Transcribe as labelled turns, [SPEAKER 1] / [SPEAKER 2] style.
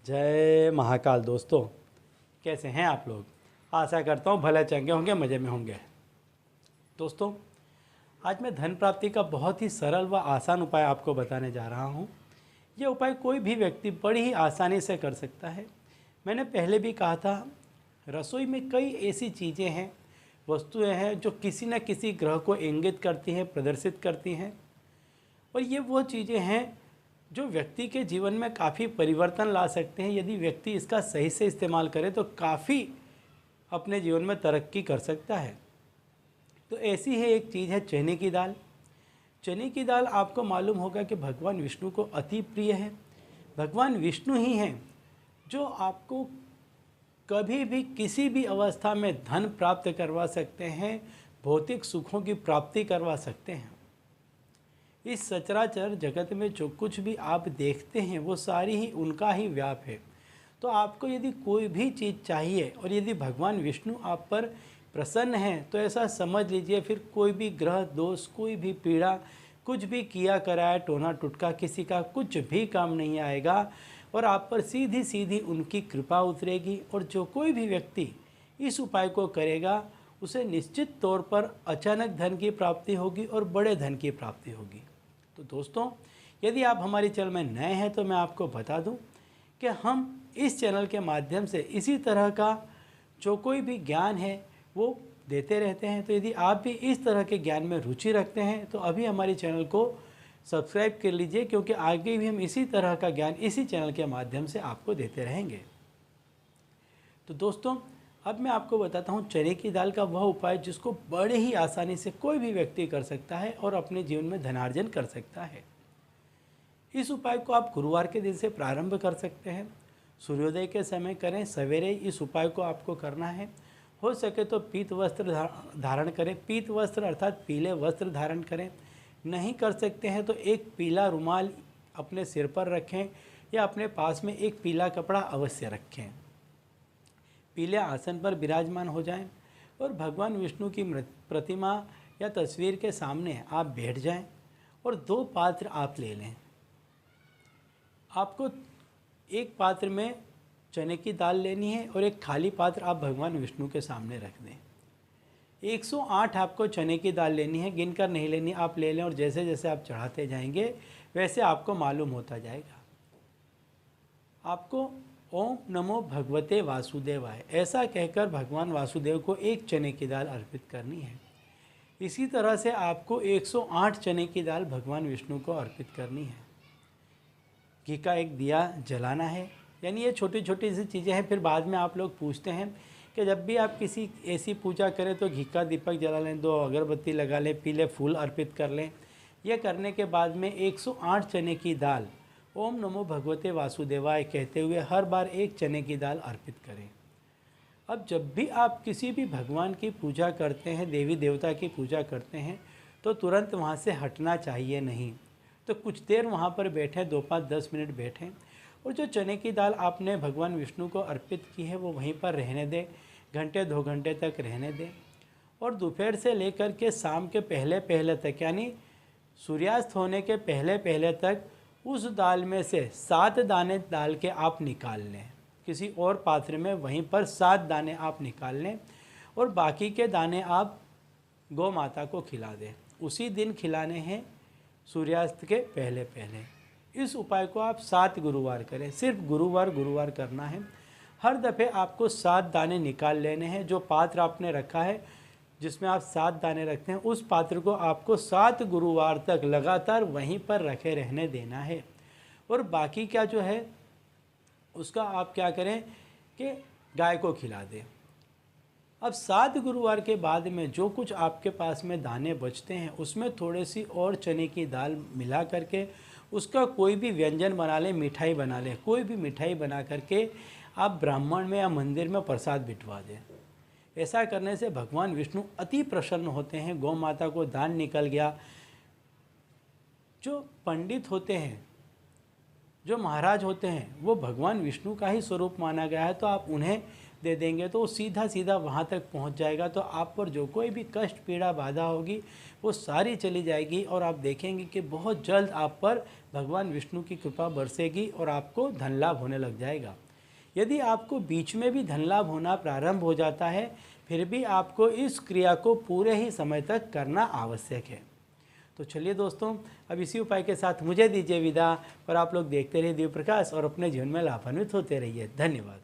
[SPEAKER 1] जय महाकाल दोस्तों, कैसे हैं आप लोग। आशा करता हूँ भले चंगे होंगे, मज़े में होंगे। दोस्तों, आज मैं धन प्राप्ति का बहुत ही सरल व आसान उपाय आपको बताने जा रहा हूँ। यह उपाय कोई भी व्यक्ति बड़ी ही आसानी से कर सकता है। मैंने पहले भी कहा था, रसोई में कई ऐसी चीज़ें हैं, वस्तुएं हैं जो किसी न किसी ग्रह को इंगित करती हैं, प्रदर्शित करती हैं। और ये वो चीज़ें हैं जो व्यक्ति के जीवन में काफ़ी परिवर्तन ला सकते हैं। यदि व्यक्ति इसका सही से इस्तेमाल करे तो काफ़ी अपने जीवन में तरक्की कर सकता है। तो ऐसी है एक चीज़ है चने की दाल। चने की दाल आपको मालूम होगा कि भगवान विष्णु को अति प्रिय है। भगवान विष्णु ही हैं जो आपको कभी भी किसी भी अवस्था में धन प्राप्त करवा सकते हैं, भौतिक सुखों की प्राप्ति करवा सकते हैं। इस सचराचर जगत में जो कुछ भी आप देखते हैं वो सारी ही उनका ही व्याप है। तो आपको यदि कोई भी चीज़ चाहिए और यदि भगवान विष्णु आप पर प्रसन्न हैं तो ऐसा समझ लीजिए, फिर कोई भी ग्रह दोष, कोई भी पीड़ा, कुछ भी किया कराया टोना टुटका किसी का कुछ भी काम नहीं आएगा और आप पर सीधी सीधी उनकी कृपा उतरेगी। और जो कोई भी व्यक्ति इस उपाय को करेगा उसे निश्चित तौर पर अचानक धन की प्राप्ति होगी और बड़े धन की प्राप्ति होगी। तो दोस्तों, यदि आप हमारे चैनल में नए हैं तो मैं आपको बता दूं कि हम इस चैनल के माध्यम से इसी तरह का जो कोई भी ज्ञान है वो देते रहते हैं। तो यदि आप भी इस तरह के ज्ञान में रुचि रखते हैं तो अभी हमारे चैनल को सब्सक्राइब कर लीजिए, क्योंकि आगे भी हम इसी तरह का ज्ञान इसी चैनल के माध्यम से आपको देते रहेंगे। तो दोस्तों, अब मैं आपको बताता हूँ चने की दाल का वह उपाय जिसको बड़े ही आसानी से कोई भी व्यक्ति कर सकता है और अपने जीवन में धनार्जन कर सकता है। इस उपाय को आप गुरुवार के दिन से प्रारंभ कर सकते हैं। सूर्योदय के समय करें, सवेरे इस उपाय को आपको करना है। हो सके तो पीत वस्त्र धारण करें, पीत वस्त्र अर्थात पीले वस्त्र धारण करें। नहीं कर सकते हैं तो एक पीला रुमाल अपने सिर पर रखें या अपने पास में एक पीला कपड़ा अवश्य रखें। पीले आसन पर विराजमान हो जाएं और भगवान विष्णु की प्रतिमा या तस्वीर के सामने आप बैठ जाएं और दो पात्र आप ले लें। आपको एक पात्र में चने की दाल लेनी है और एक खाली पात्र आप भगवान विष्णु के सामने रख दें। 108 आपको चने की दाल लेनी है, गिनकर नहीं लेनी, आप ले लें और जैसे जैसे आप चढ़ाते जाएंगे वैसे आपको मालूम होता जाएगा। आपको ओम नमो भगवते वासुदेवाय ऐसा कहकर भगवान वासुदेव को एक चने की दाल अर्पित करनी है। इसी तरह से आपको 108 चने की दाल भगवान विष्णु को अर्पित करनी है। घी का एक दिया जलाना है। यानी ये छोटी छोटी सी चीज़ें हैं। फिर बाद में आप लोग पूछते हैं कि जब भी आप किसी ऐसी पूजा करें तो घी का दीपक जला लें, 2 अगरबत्ती लगा लें, पीले फूल अर्पित कर लें। यह करने के बाद में 108 चने की दाल ओम नमो भगवते वासुदेवाय कहते हुए हर बार एक चने की दाल अर्पित करें। अब जब भी आप किसी भी भगवान की पूजा करते हैं, देवी देवता की पूजा करते हैं, तो तुरंत वहाँ से हटना चाहिए नहीं। तो कुछ देर वहाँ पर बैठें, 2, 5, 10 मिनट बैठें और जो चने की दाल आपने भगवान विष्णु को अर्पित की है वो वहीं पर रहने दें, घंटे 2 घंटे तक रहने दें। और दोपहर से लेकर के शाम के पहले पहले तक, यानी सूर्यास्त होने के पहले पहले तक उस दाल में से 7 दाने दाल के आप निकाल लें। किसी और पात्र में वहीं पर 7 दाने आप निकाल लें और बाकी के दाने आप गौ माता को खिला दें। उसी दिन खिलाने हैं, सूर्यास्त के पहले पहले। इस उपाय को आप 7 गुरुवार करें, सिर्फ गुरुवार करना है। हर दफ़े आपको 7 दाने निकाल लेने हैं। जो पात्र आपने रखा है जिसमें आप 7 दाने रखते हैं, उस पात्र को आपको 7 गुरुवार तक लगातार वहीं पर रखे रहने देना है। और बाकी क्या जो है उसका आप क्या करें कि गाय को खिला दें। अब 7 गुरुवार के बाद में जो कुछ आपके पास में दाने बचते हैं उसमें थोड़ी सी और चने की दाल मिला करके उसका कोई भी व्यंजन बना लें, मिठाई बना लें। कोई भी मिठाई बना करके आप ब्राह्मण में या मंदिर में प्रसाद बिठवा दें। ऐसा करने से भगवान विष्णु अति प्रसन्न होते हैं। गौ माता को दान निकल गया। जो पंडित होते हैं, जो महाराज होते हैं, वो भगवान विष्णु का ही स्वरूप माना गया है। तो आप उन्हें दे देंगे तो वो सीधा सीधा वहाँ तक पहुँच जाएगा। तो आप पर जो कोई भी कष्ट पीड़ा बाधा होगी वो सारी चली जाएगी और आप देखेंगे कि बहुत जल्द आप पर भगवान विष्णु की कृपा बरसेगी और आपको धन लाभ होने लग जाएगा। यदि आपको बीच में भी धन लाभ होना प्रारंभ हो जाता है फिर भी आपको इस क्रिया को पूरे ही समय तक करना आवश्यक है। तो चलिए दोस्तों, अब इसी उपाय के साथ मुझे दीजिए विदा और आप लोग देखते रहिए दिव्य प्रकाश और अपने जीवन में लाभान्वित होते रहिए। धन्यवाद।